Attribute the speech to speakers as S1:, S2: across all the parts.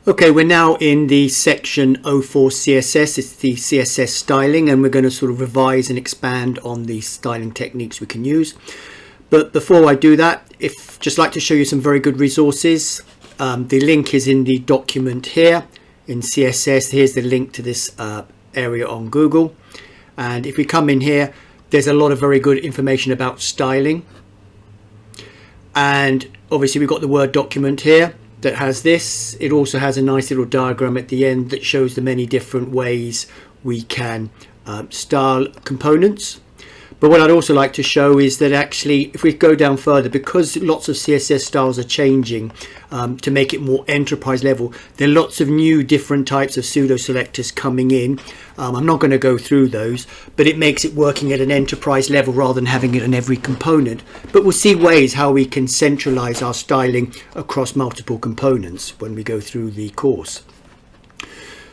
S1: Okay, we're now in the section 04 CSS. It's the CSS styling, and we're going to sort of revise and expand on the styling techniques we can use. But before I do that, just like to show you some very good resources. The link is in the document here in CSS. Here's the link to this area on Google. And if we come in here, there's a lot of very good information about styling. And obviously we've got the Word document here that has this. It also has a nice little diagram at the end that shows the many different ways we can style components. But what I'd also like to show is that actually, if we go down further, because lots of CSS styles are changing to make it more enterprise level, there are lots of new different types of pseudo selectors coming in. I'm not going to go through those, but it makes it working at an enterprise level rather than having it in every component. But we'll see ways how we can centralize our styling across multiple components when we go through the course.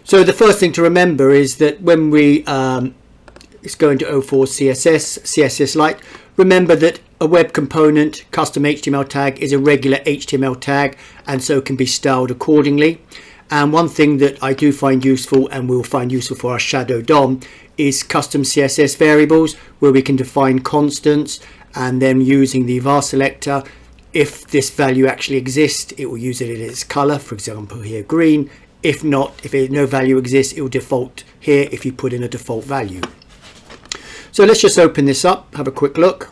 S1: So the first thing to remember is that when we it's going to 04 CSS Lite. Remember that a web component custom HTML tag is a regular HTML tag, and so can be styled accordingly. And one thing that I do find useful, and we'll find useful for our shadow DOM, is custom CSS variables, where we can define constants, and then using the var selector, if this value actually exists, it will use it in its color, for example here green. If not, if no value exists, it will default here if you put in a default value. So let's just open this up, have a quick look.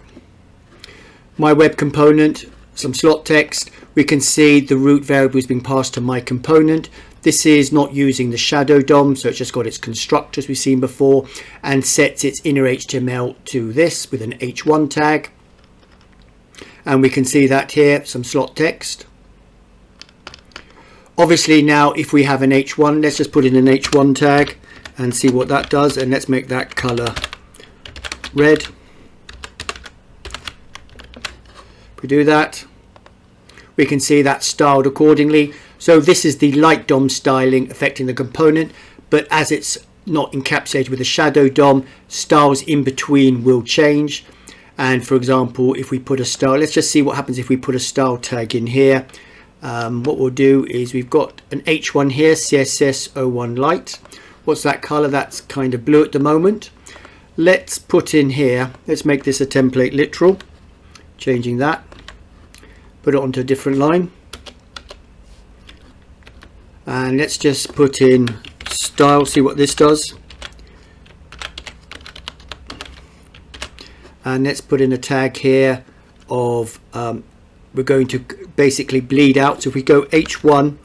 S1: My web component, some slot text. We can see the root variable is being passed to my component. This is not using the shadow DOM, so it's just got its constructor as we've seen before, and sets its inner HTML to this with an h1 tag. And we can see that here, some slot text. Obviously now if we have an h1, let's just put in an h1 tag and see what that does, and let's make that color red. If we do that, we can see that styled accordingly. So this is the light DOM styling affecting the component, but as it's not encapsulated with a shadow DOM, styles in between will change. And for example, if we put a style, let's just see what happens if we put a style tag in here. What we'll do is we've got an h1 here, CSS01 light. What's that color? That's kind of blue at the moment. Let's put in here, let's make this a template literal, changing that, put it onto a different line, and let's just put in style, see what this does, and let's put in a tag here of we're going to basically bleed out. So if we go h1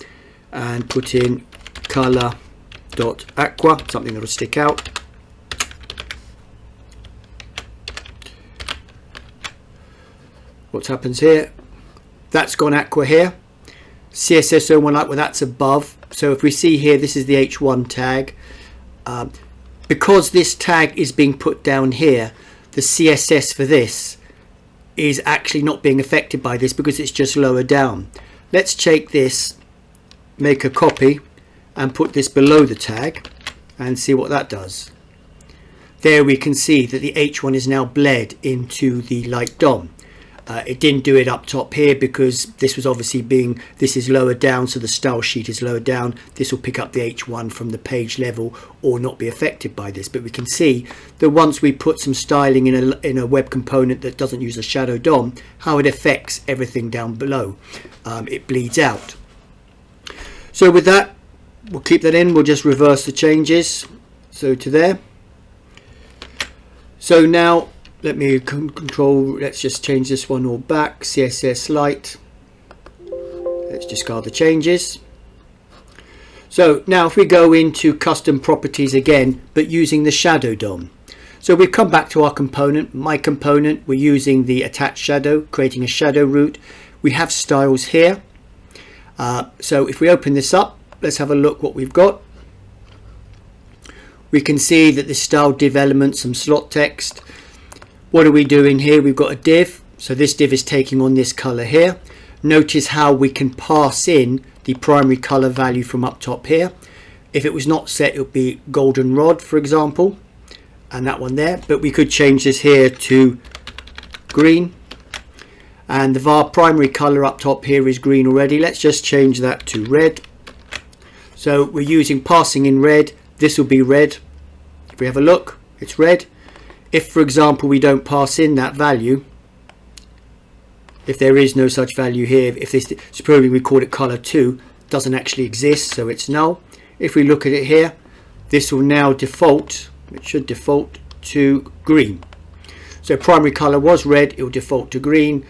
S1: and put in color.aqua, something that will stick out. What happens here? That's gone aqua here. CSS01 light, well that's above. So if we see here, this is the h1 tag. Because this tag is being put down here, the CSS for this is actually not being affected by this because it's just lower down. Let's take this, make a copy, and put this below the tag and see what that does. There we can see that the h1 is now bled into the light DOM. It didn't do it up top here because this was obviously this is lower down, so the style sheet is lower down. This will pick up the h1 from the page level or not be affected by this. But we can see that once we put some styling in a web component that doesn't use a shadow DOM, how it affects everything down below. It bleeds out. So with that, we'll keep that in. We'll just reverse the changes. So to there. So now let me let's just change this one all back, CSS Lite. Let's discard the changes. So now if we go into custom properties again, but using the shadow DOM. So we've come back to our component, my component, we're using the attached shadow, creating a shadow root. We have styles here. So if we open this up, let's have a look what we've got. We can see that this style div element, some slot text. What are we doing here? We've got a div, so this div is taking on this color here. Notice how we can pass in the primary color value from up top here. If it was not set, it would be goldenrod, for example, and that one there. But we could change this here to green, and the var primary color up top here is green already. Let's just change that to red. So we're using passing in red. This will be red. If we have a look, it's red. If, for example, we don't pass in that value, if there is no such value here, if this, so probably we call it color 2, doesn't actually exist, so it's null. If we look at it here, this will now default, it should default to green. So primary color was red, it will default to green.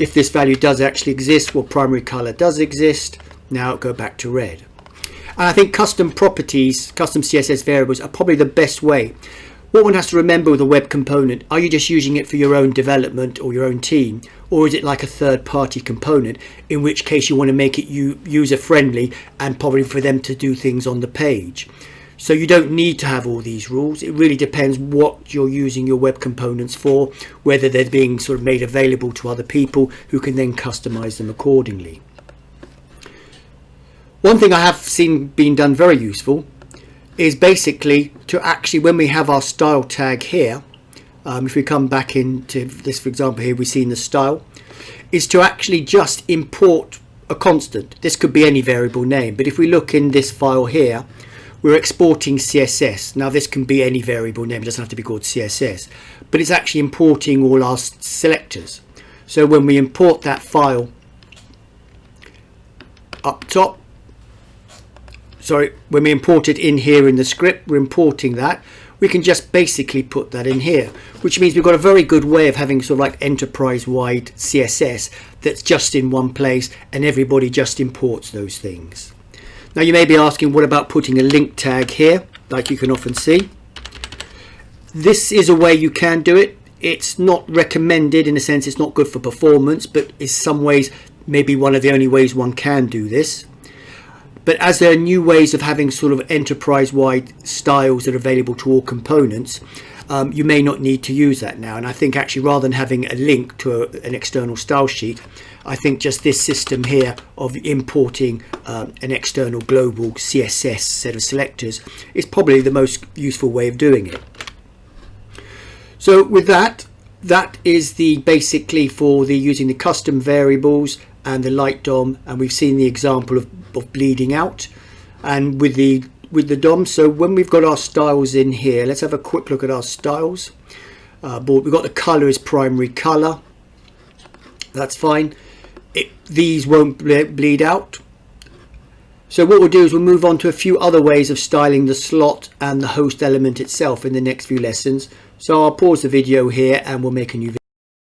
S1: If this value does actually exist, well, primary color does exist, now it'll go back to red. And I think custom properties, custom CSS variables are probably the best way. What one has to remember with a web component, are you just using it for your own development or your own team, or is it like a third-party component, in which case you want to make it user-friendly and probably for them to do things on the page. So you don't need to have all these rules. It really depends what you're using your web components for, whether they're being sort of made available to other people who can then customize them accordingly. One thing I have seen being done very useful is basically to actually, when we have our style tag here, if we come back into this, for example, here we've seen the style, is to actually just import a constant. This could be any variable name, but if we look in this file here, we're exporting CSS. Now this can be any variable name, it doesn't have to be called CSS, but it's actually importing all our selectors. So when we import that file up top, when we import it in here in the script, we're importing that. We can just basically put that in here, which means we've got a very good way of having sort of like enterprise-wide CSS that's just in one place and everybody just imports those things. Now you may be asking, what about putting a link tag here, like you can often see? This is a way you can do it. It's not recommended, in a sense it's not good for performance, but in some ways maybe one of the only ways one can do this. But as there are new ways of having sort of enterprise-wide styles that are available to all components, you may not need to use that now. And I think actually rather than having a link to an external style sheet, I think just this system here of importing an external global CSS set of selectors is probably the most useful way of doing it. So with that is the basically for the using the custom variables and the light DOM, and we've seen the example of bleeding out and with the DOM. So when we've got our styles in here, let's have a quick look at our styles. We've got the color is primary color, that's fine. These won't bleed out. So what we'll do is we'll move on to a few other ways of styling the slot and the host element itself in the next few lessons. So I'll pause the video here and we'll make a new video.